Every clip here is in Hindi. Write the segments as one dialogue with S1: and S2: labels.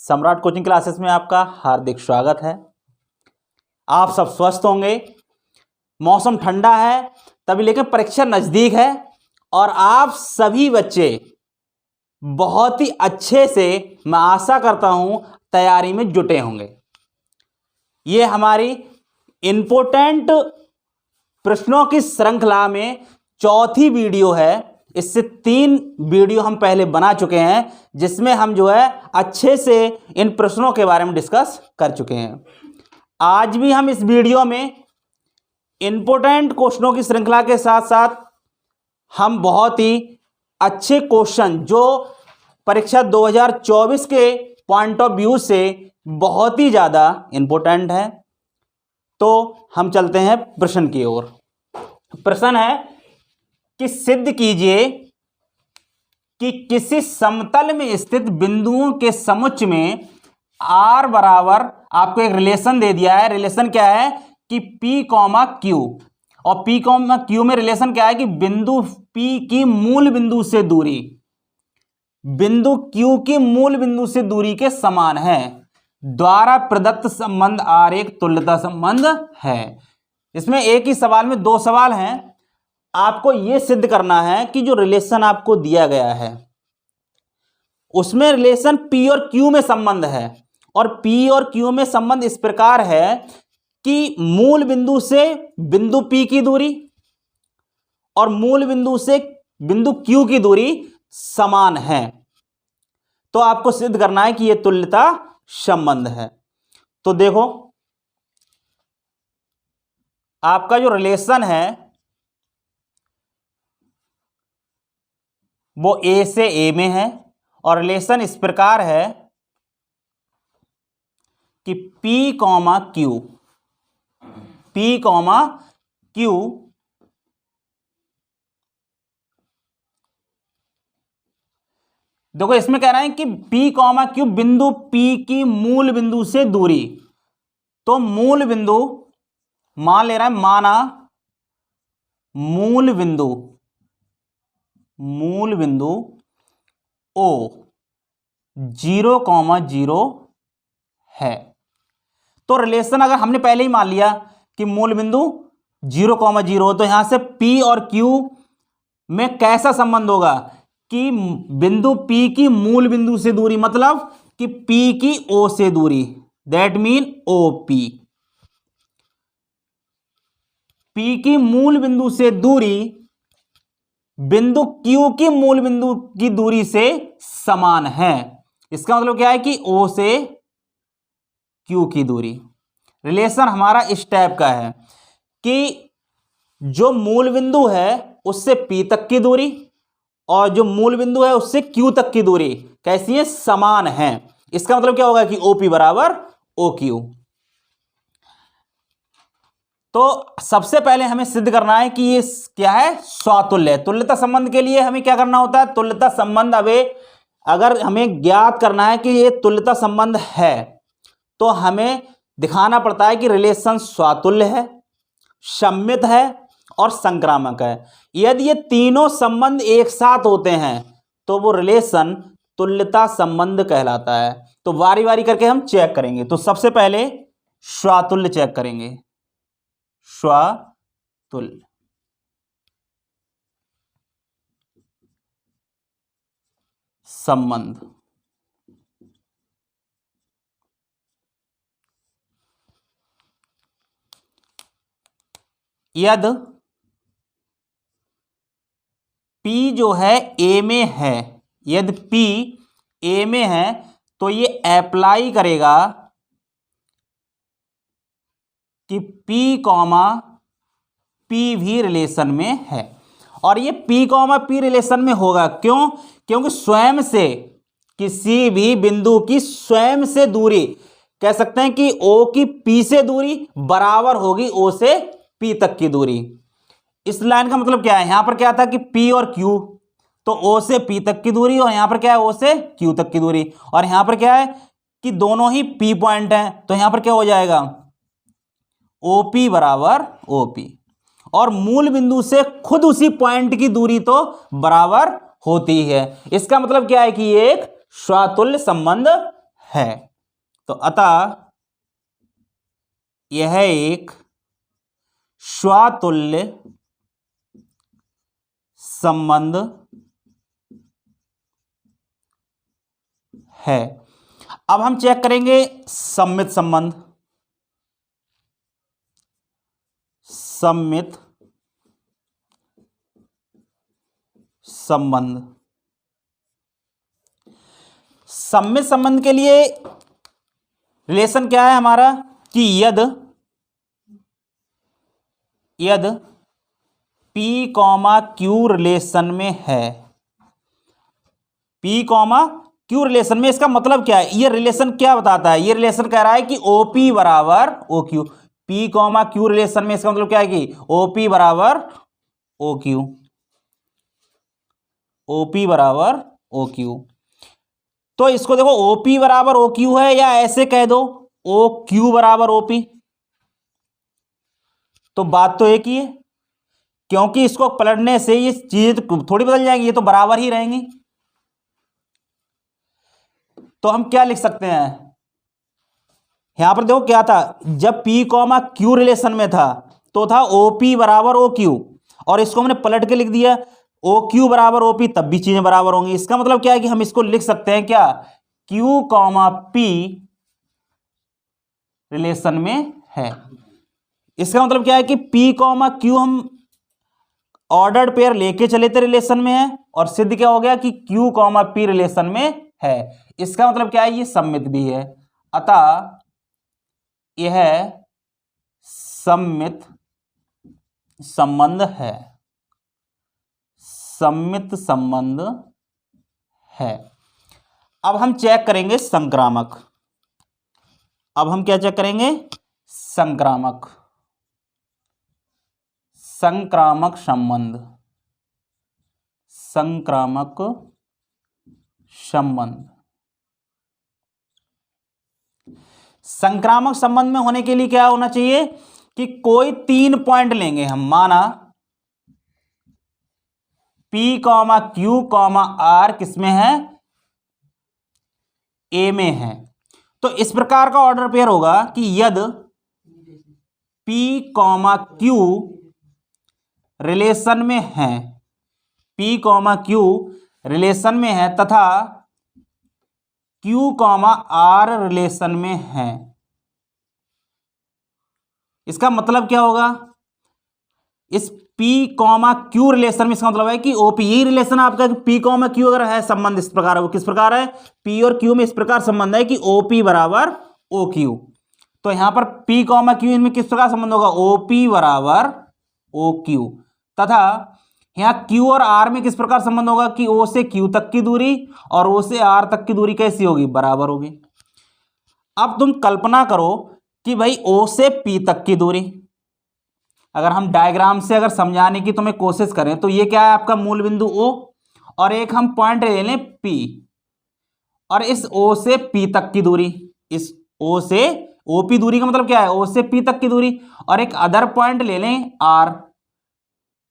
S1: सम्राट कोचिंग क्लासेस में आपका हार्दिक स्वागत है। आप सब स्वस्थ होंगे। मौसम ठंडा है तभी, लेकिन परीक्षा नज़दीक है और आप सभी बच्चे बहुत ही अच्छे से, मैं आशा करता हूं, तैयारी में जुटे होंगे। ये हमारी इम्पोर्टेंट प्रश्नों की श्रृंखला में चौथी वीडियो है। इससे 3 वीडियो हम पहले बना चुके हैं, जिसमें हम जो है अच्छे से इन प्रश्नों के बारे में डिस्कस कर चुके हैं। आज भी हम इस वीडियो में इम्पोर्टेंट क्वेश्चनों की श्रृंखला के साथ साथ हम बहुत ही अच्छे क्वेश्चन जो परीक्षा 2024 के पॉइंट ऑफ व्यू से बहुत ही ज़्यादा इम्पोर्टेंट है। तो हम चलते हैं प्रश्न की ओर। प्रश्न है कि सिद्ध कीजिए कि किसी समतल में स्थित बिंदुओं के समुच्चय में r बराबर, आपको एक रिलेशन दे दिया है। रिलेशन क्या है कि P, Q, और P, Q में रिलेशन क्या है कि बिंदु P की मूल बिंदु से दूरी बिंदु Q की मूल बिंदु से दूरी के समान है। द्वारा प्रदत्त संबंध R एक तुल्यता संबंध है। इसमें एक ही सवाल में 2 सवाल हैं। आपको यह सिद्ध करना है कि जो रिलेशन आपको दिया गया है उसमें रिलेशन P और Q में संबंध है, और P और Q में संबंध इस प्रकार है कि मूल बिंदु से बिंदु P की दूरी और मूल बिंदु से बिंदु Q की दूरी समान है। तो आपको सिद्ध करना है कि यह तुल्यता संबंध है। तो देखो, आपका जो रिलेशन है वो A से A में है, और रिलेशन इस प्रकार है कि P, Q देखो, इसमें कह रहा है कि P, Q बिंदु P की मूल बिंदु से दूरी। तो मूल बिंदु मान ले रहा है, माना मूल बिंदु O 0,0 है। तो रिलेशन अगर हमने पहले ही मान लिया कि मूल बिंदु 0,0 हो, तो यहां से P और Q में कैसा संबंध होगा कि बिंदु P की मूल बिंदु से दूरी, मतलब कि P की O से दूरी, दैट मीन OP। P की मूल बिंदु से दूरी बिंदु Q की मूल बिंदु की दूरी से समान है। इसका मतलब क्या है कि O से Q की दूरी। रिलेशन हमारा इस टाइप का है कि जो मूल बिंदु है उससे P तक की दूरी और जो मूल बिंदु है उससे Q तक की दूरी कैसी है, समान है। इसका मतलब क्या होगा कि OP बराबर OQ। तो सबसे पहले हमें सिद्ध करना है कि ये क्या है, स्वातुल्य है। तुल्यता संबंध के लिए हमें क्या करना होता है, तुल्यता संबंध अगर हमें ज्ञात करना है कि ये तुल्यता संबंध है तो हमें दिखाना पड़ता है कि रिलेशन स्वातुल्य है, सममित है और संक्रामक है। यदि ये तीनों संबंध एक साथ होते हैं तो वो रिलेशन तुल्यता संबंध कहलाता है। तो बारी बारी करके हम चेक करेंगे। तो सबसे पहले स्वातुल्य चेक करेंगे। स्वातुल्य, संबंध, यदि P जो है A में है, यदि P A में है तो ये अप्लाई करेगा कि P, P भी रिलेशन में है। और ये P, P रिलेशन में होगा क्यों? क्योंकि स्वयं से किसी भी बिंदु की स्वयं से दूरी, कह सकते हैं कि O की P से दूरी बराबर होगी O से P तक की दूरी। इस लाइन का मतलब क्या है, यहां पर क्या था कि P और Q, तो O से P तक की दूरी, और यहां पर क्या है O से Q तक की दूरी, और यहां पर क्या है कि दोनों ही P पॉइंट हैं, तो यहां पर क्या हो जाएगा OP बराबर OP। और मूल बिंदु से खुद उसी पॉइंट की दूरी तो बराबर होती है। इसका मतलब क्या है कि ये एक स्वातुल्य संबंध है। तो अतः यह एक स्वातुल्य संबंध है। अब हम चेक करेंगे सम्मित संबंध। सम्मित संबंध, सम्मित संबंध के लिए रिलेशन क्या है हमारा कि यदि P, Q रिलेशन में है, P, Q रिलेशन में, इसका मतलब क्या है? ये रिलेशन क्या बताता है? ये रिलेशन कह रहा है कि OP बराबर OQ। P, Q रिलेशन में इसका मतलब क्या है कि OP बराबर OQ, OP बराबर OQ। तो इसको देखो, OP बराबर OQ है, या ऐसे कह दो OQ बराबर OP, तो बात तो एक ही है, क्योंकि इसको पलटने से ये चीजें थोड़ी बदल जाएंगी, ये तो बराबर ही रहेंगी। तो हम क्या लिख सकते हैं यहां पर? देखो क्या था, जब P, Q रिलेशन में था तो था OP बराबर OQ, और इसको हमने पलट के लिख दिया OQ बराबर OP, तब भी चीजें बराबर होंगी। इसका मतलब क्या है कि हम इसको लिख सकते हैं क्या, Q, P रिलेशन में है। इसका मतलब क्या है कि P, Q हम ऑर्डर्ड पेयर लेके चले थे, रिलेशन में है, और सिद्ध क्या हो गया कि Q, P रिलेशन में है। इसका मतलब क्या है, ये सम्मित भी है। अतः यह सम्मित संबंध है, सम्मित संबंध है। अब हम चेक करेंगे संक्रामक। अब हम क्या चेक करेंगे? संक्रामक, संक्रामक संबंध, संक्रामक संबंध। संक्रामक संबंध में होने के लिए क्या होना चाहिए कि कोई 3 पॉइंट लेंगे हम। माना P, Q, R किसमें है? A में है। तो इस प्रकार का ऑर्डर पेयर होगा कि यदि P, Q रिलेशन में है, P, Q रिलेशन में है तथा Q, R रिलेशन में है। इसका मतलब क्या होगा? इस P, Q रिलेशन में इसका मतलब है कि OP, यही रिलेशन आपका P, Q अगर है संबंध इस प्रकार है, वो किस प्रकार है? P और Q में इस प्रकार संबंध है कि OP बराबर OQ। तो यहां पर P, Q इनमें किस प्रकार संबंध होगा? OP बराबर OQ। तथा यहां Q और R में किस प्रकार संबंध होगा कि O से Q तक की दूरी और O से R तक की दूरी कैसी होगी? बराबर होगी। अब तुम कल्पना करो कि भाई O से P तक की दूरी, अगर हम डायग्राम से अगर समझाने की तुम्हें कोशिश करें तो ये क्या है आपका मूल बिंदु O, और एक हम पॉइंट ले लें P, और इस O से P तक की दूरी, इस O से OP दूरी का मतलब क्या है? O से P तक की दूरी, और एक अदर पॉइंट ले लें R,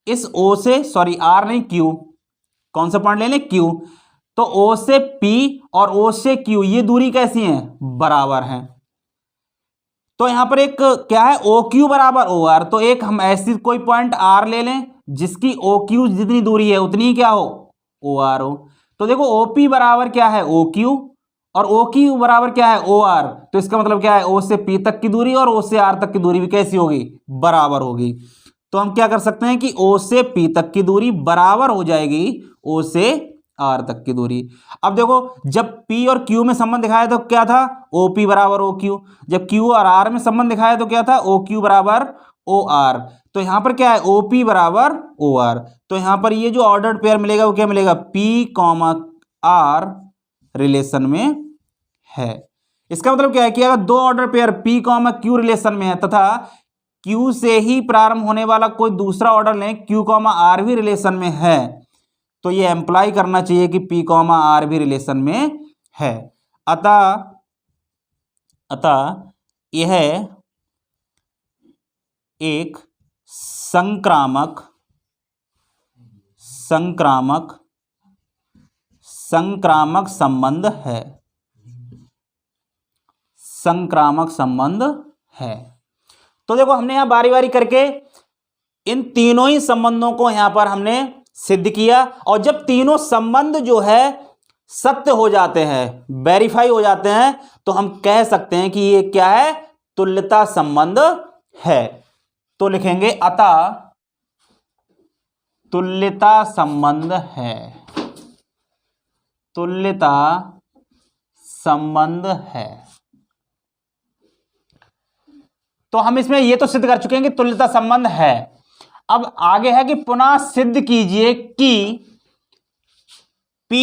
S1: इस O से, सॉरी R नहीं Q, कौन सा पॉइंट ले लें? Q। तो O से P और O से Q ये दूरी कैसी है? बराबर है। तो यहां पर एक क्या है? OQ बराबर OR। तो एक हम ऐसी कोई पॉइंट R ले लें जिसकी OQ जितनी दूरी है उतनी ही क्या हो? OR हो। तो देखो OP बराबर क्या है? OQ, और OQ बराबर क्या है? OR। तो इसका मतलब क्या है? O से P तक की दूरी और O से R तक की दूरी भी कैसी होगी? बराबर होगी। तो हम क्या कर सकते हैं कि O से P तक की दूरी बराबर हो जाएगी O से R तक की दूरी। अब देखो, जब P और Q में संबंध दिखाया तो क्या था? OP बराबर OQ। जब Q और R में संबंध दिखाया तो क्या था? OQ बराबर OR। तो यहां पर क्या है? OP बराबर OR। तो यहां पर ये जो ऑर्डर्ड पेयर मिलेगा वो क्या मिलेगा? P, R रिलेशन में है। इसका मतलब क्या है कि अगर दो order pair P, Q relation में है तथा Q से ही प्रारंभ होने वाला कोई दूसरा ऑर्डर लें Q, R भी रिलेशन में है, तो ये एम्प्लाई करना चाहिए कि P, R भी रिलेशन में है। अतः यह एक संक्रामक संबंध है। संक्रामक संबंध है। तो देखो हमने यहां बारी बारी करके इन तीनों ही संबंधों को यहां पर हमने सिद्ध किया, और जब तीनों संबंध जो है सत्य हो जाते हैं, वेरीफाई हो जाते हैं, तो हम कह सकते हैं कि ये क्या है, तुल्यता संबंध है। तो लिखेंगे अतः तुल्यता संबंध है, तुल्यता संबंध है। तो हम इसमें ये तो सिद्ध कर चुके हैं कि तुल्यता संबंध है। अब आगे है कि पुनः सिद्ध कीजिए कि P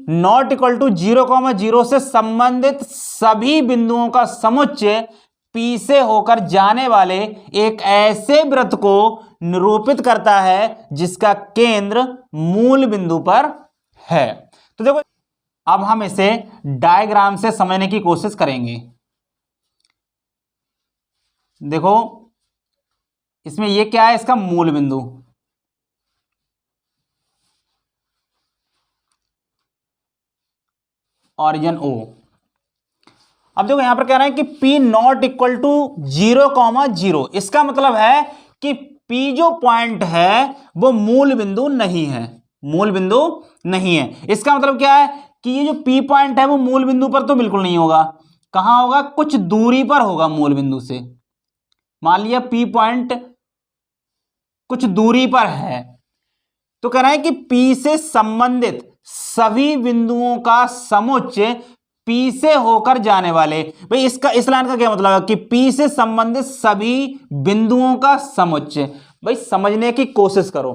S1: नॉट इक्वल टू 0,0 से संबंधित सभी बिंदुओं का समुच्चय P से होकर जाने वाले एक ऐसे वृत्त को निरूपित करता है जिसका केंद्र मूल बिंदु पर है। तो देखो अब हम इसे डायग्राम से समझने की कोशिश करेंगे। देखो इसमें ये क्या है, इसका मूल बिंदु, ऑरिजिन O। अब देखो यहां पर कह रहे हैं कि P नॉट इक्वल टू 0,0, इसका मतलब है कि P जो पॉइंट है वो मूल बिंदु नहीं है, मूल बिंदु नहीं है। इसका मतलब क्या है कि ये जो P पॉइंट है वो मूल बिंदु पर तो बिल्कुल नहीं होगा। कहां होगा, कुछ दूरी पर होगा मूल बिंदु से। मान लिया P पॉइंट कुछ दूरी पर है, तो कह रहा है कि P से संबंधित सभी बिंदुओं का समुच्चय P से होकर जाने वाले, भाई इसका इस लाइन का क्या मतलब है कि P से संबंधित सभी बिंदुओं का समुच्चय। भाई समझने की कोशिश करो,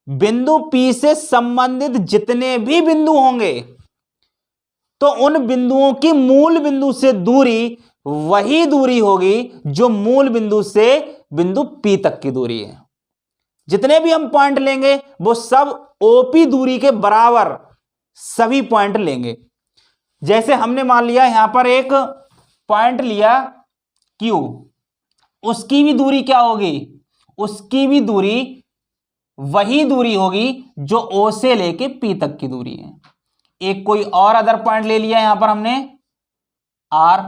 S1: बिंदु P से संबंधित जितने भी बिंदु होंगे तो उन बिंदुओं की मूल बिंदु से दूरी वही दूरी होगी जो मूल बिंदु से बिंदु P तक की दूरी है। जितने भी हम पॉइंट लेंगे वो सब OP दूरी के बराबर सभी पॉइंट लेंगे। जैसे हमने मान लिया यहां पर एक पॉइंट लिया Q, उसकी भी दूरी क्या होगी, उसकी भी दूरी वही दूरी होगी जो O से लेके P तक की दूरी है। एक कोई और अदर पॉइंट ले लिया यहां पर हमने R,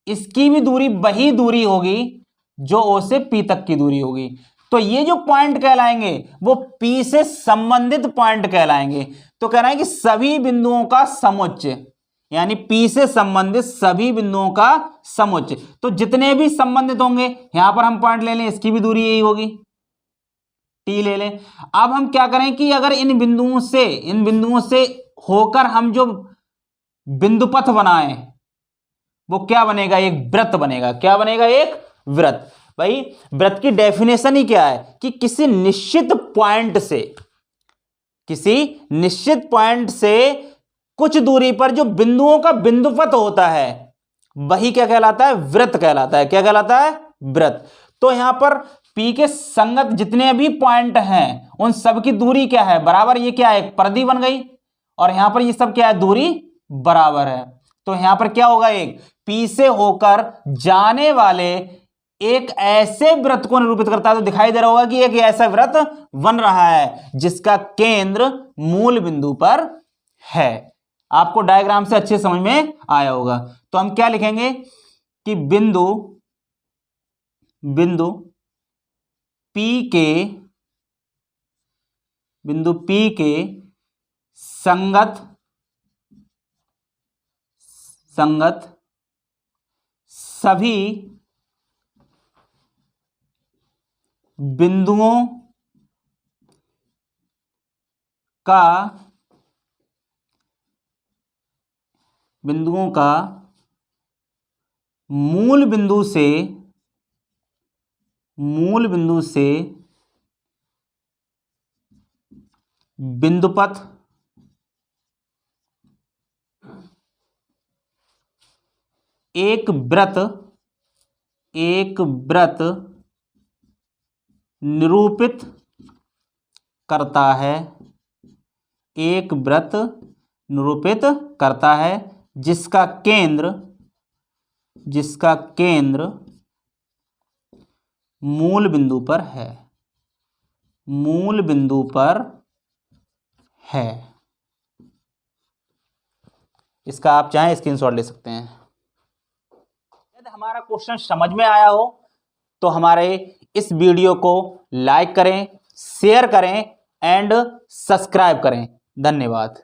S1: इसकी भी दूरी वही दूरी होगी जो O से P तक की दूरी होगी। तो ये जो पॉइंट कहलाएंगे वो P से संबंधित पॉइंट कहलाएंगे। तो कह रहा है कि सभी बिंदुओं का समुच्चय, यानी P से संबंधित सभी बिंदुओं का समुच्चय, तो जितने भी संबंधित होंगे यहां पर हम पॉइंट ले लें, इसकी भी दूरी यही होगी, T ले लें। अब हम क्या करें कि अगर इन बिंदुओं से होकर हम जो बिंदुपथ बनाएं वो क्या बनेगा, एक वृत्त बनेगा। क्या बनेगा, एक वृत्त। भाई वृत्त की डेफिनेशन ही क्या है कि किसी निश्चित पॉइंट से कुछ दूरी पर जो बिंदुओं का बिंदुपथ होता है वही क्या कहलाता है, वृत्त कहलाता है। क्या कहलाता है, वृत्त। तो यहां पर P के संगत जितने भी पॉइंट हैं उन सब की दूरी क्या है, बराबर। ये क्या है, एक परिधि बन गई, और यहां पर ये सब क्या है, दूरी बराबर है। तो यहां पर क्या होगा, एक P से होकर जाने वाले एक ऐसे वृत्त को निरूपित करता है। तो दिखाई दे रहा होगा कि एक ऐसा वृत्त बन रहा है जिसका केंद्र मूल बिंदु पर है। आपको डायग्राम से अच्छे समझ में आया होगा। तो हम क्या लिखेंगे कि बिंदु P के संगत सभी बिंदुओं का मूल बिंदु से बिंदुपथ एक वृत्त निरूपित करता है, एक वृत्त निरूपित करता है जिसका केंद्र मूल बिंदु पर है, मूल बिंदु पर है। इसका आप चाहें स्क्रीनशॉट ले सकते हैं। हमारा क्वेश्चन समझ में आया हो तो हमारे इस वीडियो को लाइक करें, शेयर करें एंड सब्सक्राइब करें। धन्यवाद।